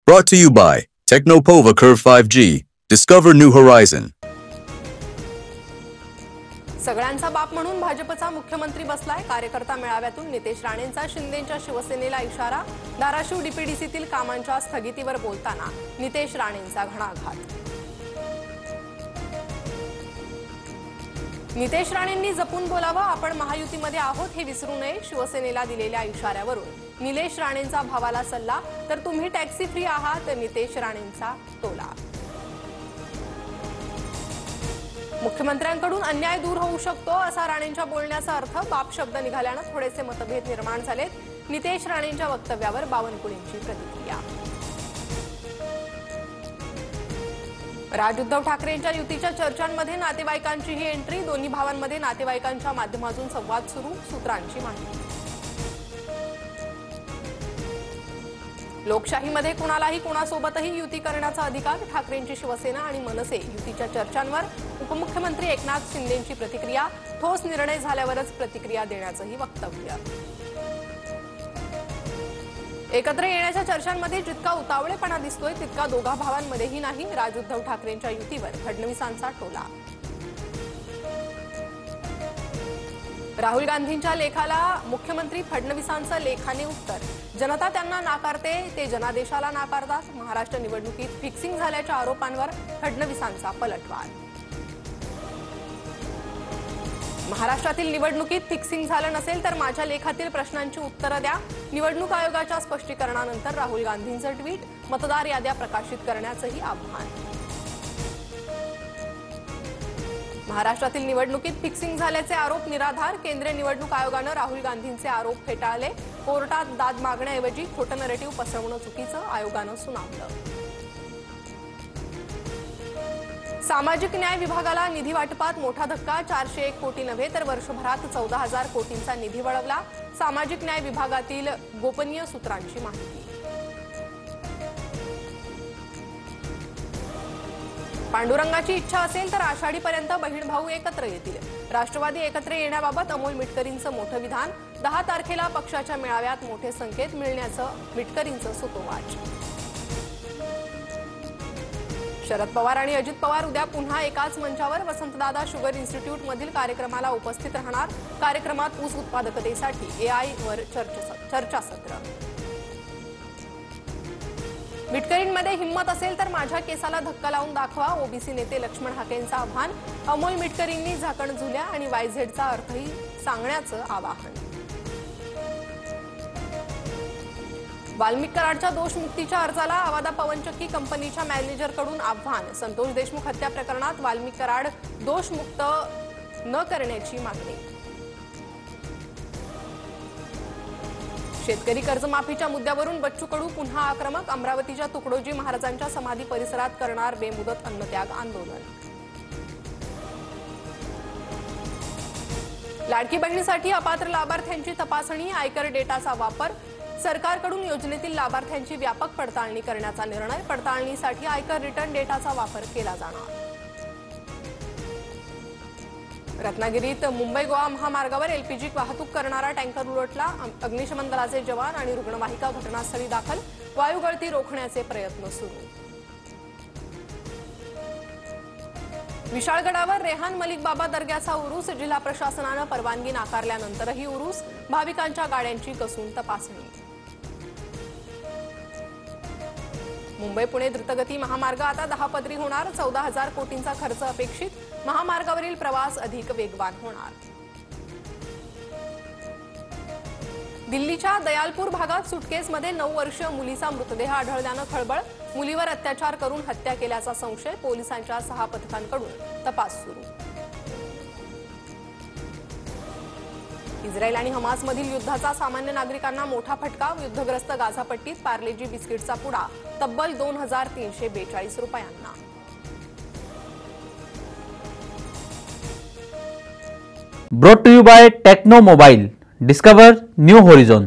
Brought to you by Technopova Curve 5G. Discover new horizon. सगळ्यांचा बाप म्हणून भाजपचा मुख्यमंत्री बसलाय. कार्यकर्ता मेळाव्यातून नितेश राणेंचा शिंदेंच्या शिवसेनेला इशारा. धाराशिव डीपीडीसीतील कामांच्या स्थगितीवर बोलताना नितेश राणेंचा घणाघात. नितेश राणेंनी जपून बोलावं, आपण महायुतीमध्ये आहोत हे विसरू नये. शिवसेनेला दिलेल्या इशाऱ्यावरून निलेश राणेंचा भावाला सल्ला. तर तुम्ही टॅक्सी फ्री आहात, नितेश राणेंचा टोला. मुख्यमंत्र्यांकडून अन्याय दूर होऊ शकतो असा राणेंच्या बोलण्याचा अर्थ. बाप शब्द निघाल्यानं थोडेसे मतभेद निर्माण झालेत. नितेश राणेंच्या वक्तव्यावर बावनकुळेंची प्रतिक्रिया. राज उद्धव ठाकरेंच्या युतीच्या चर्चांमध्ये नातेवाईकांची ही एंट्री. दोन्ही भावांमध्ये नातेवाईकांच्या माध्यमातून संवाद सुरू. सूत्रांची माहिती. लोकशाहीमध्ये कुणालाही कुणासोबतही युती करण्याचा अधिकार. ठाकरेंची शिवसेना आणि मनसे युतीच्या चर्चांवर उपमुख्यमंत्री एकनाथ शिंदेंची प्रतिक्रिया. ठोस निर्णय झाल्यावरच प्रतिक्रिया देण्याचंही वक्तव्य. एकत्र येण्याच्या चर्चांमध्ये जितका उतावळेपणा दिसतोय तितका दोघा भावांमध्येही नाही. राज उद्धव ठाकरेंच्या युतीवर फडणवीसांचा टोला. राहुल गांधींच्या लेखाला मुख्यमंत्री फडणवीसांचं लेखाने उत्तर. जनता त्यांना नाकारते, ते जनादेशाला नाकारतात. महाराष्ट्र निवडणुकीत फिक्सिंग झाल्याच्या आरोपांवर फडणवीसांचा पलटवार. महाराष्ट्रातील निवडणुकीत फिक्सिंग झालं नसेल तर माझ्या लेखातील प्रश्नांची उत्तरं द्या. निवडणूक आयोगाच्या स्पष्टीकरणानंतर राहुल गांधींचं ट्विट. मतदार याद्या प्रकाशित करण्याचंही आव्हान. महाराष्ट्रातील निवडणुकीत फिक्सिंग झाल्याचे आरोप निराधार. केंद्रीय निवडणूक आयोगानं राहुल गांधींचे आरोप फेटाळले. कोर्टात दाद मागण्याऐवजी खोटं नरेटिव्ह पसरवणं चुकीचं, आयोगानं सुनावलं. सामाजिक न्याय विभागाला निधी वाटपात मोठा धक्का. 401 कोटी नव्हे तर वर्षभरात 14,000 कोटींचा निधी वळवला. सामाजिक न्याय विभागातील गोपनीय सूत्रांची माहिती. पांडुरंगाची इच्छा असेल तर आषाढीपर्यंत बहीण भाऊ एकत्र येतील. राष्ट्रवादी एकत्र येण्याबाबत अमोल मिटकरींचं मोठं विधान. 10 तारखेला पक्षाच्या मेळाव्यात मोठे संकेत मिळण्याचं मिटकरींचं सुतोवाच. शरद पवार आणि अजित पवार उद्या पुन्हा एकाच मंचावर. वसंतदादा शुगर इन्स्टिट्यूटमधील कार्यक्रमाला उपस्थित राहणार. कार्यक्रमात ऊस उत्पादकतेसाठी एआय वर चर्चासत्र. मिटकरींमध्ये हिंमत असेल तर माझ्या केसाला धक्का लावून दाखवा, ओबीसी नेते लक्ष्मण हाकेंचं आव्हान. अमोल मिटकरींनी झाकण झुल्या आणि वायझेडचा अर्थही सांगण्याचं आवाहन. वाल्मिक कराडच्या दोषमुक्तीच्या अर्जाला आवादा पवनचक्की कंपनीच्या मॅनेजरकडून आव्हान. संतोष देशमुख हत्या प्रकरणात वाल्मिक कराड दोषमुक्त न करण्याची मागणी. शेतकरी कर्जमाफीच्या मुद्द्यावरून बच्चू कडू पुन्हा आक्रमक. अमरावतीच्या तुकडोजी महाराजांच्या समाधी परिसरात करणार बेमुदत अन्नत्याग आंदोलन. लाडकी बहिणीसाठी अपात्र लाभार्थ्यांची तपासणी. आयकर डेटाचा वापर. सरकारकडून योजनेतील लाभार्थ्यांची व्यापक पडताळणी करण्याचा निर्णय. पडताळणीसाठी आयकर रिटर्न डेटाचा वापर केला जाणार. रत्नागिरीत मुंबई गोवा महामार्गावर एलपीजी वाहतूक करणारा टँकर उलटला. अग्निशमन दलाचे जवान आणि रुग्णवाहिका घटनास्थळी दाखल. वायुगळती रोखण्याचे प्रयत्न सुरू. विशाळगडावर रेहान मलिक बाबा दर्ग्याचा उरूस. जिल्हा प्रशासनानं परवानगी नाकारल्यानंतरही उरूस. भाविकांच्या गाड्यांची कसून तपासणी. मुंबई पुणे द्रुतगती महामार्ग आता 10 पदरी होणार. 14,000 कोटींचा खर्च अपेक्षित. महामार्गावरील प्रवास अधिक वेगवान होणार. दिल्लीच्या दयालपूर भागात सुटकेसमध्ये 9 वर्षीय मुलीचा मृतदेह आढळल्यानं खळबळ. मुलीवर अत्याचार करून हत्या केल्याचा संशय. पोलिसांच्या 6 पथकांकडून तपास सुरू. इस्रायल आणि हमासमधील युद्धाचा सामान्य नागरिकांना मोठा फटका. युद्धग्रस्त गाझापट्टीत पार्लेजी बिस्किटचा पुडा तब्बल 2,342 रुपयांना. Brought to you by Techno Mobile. Discover new horizon.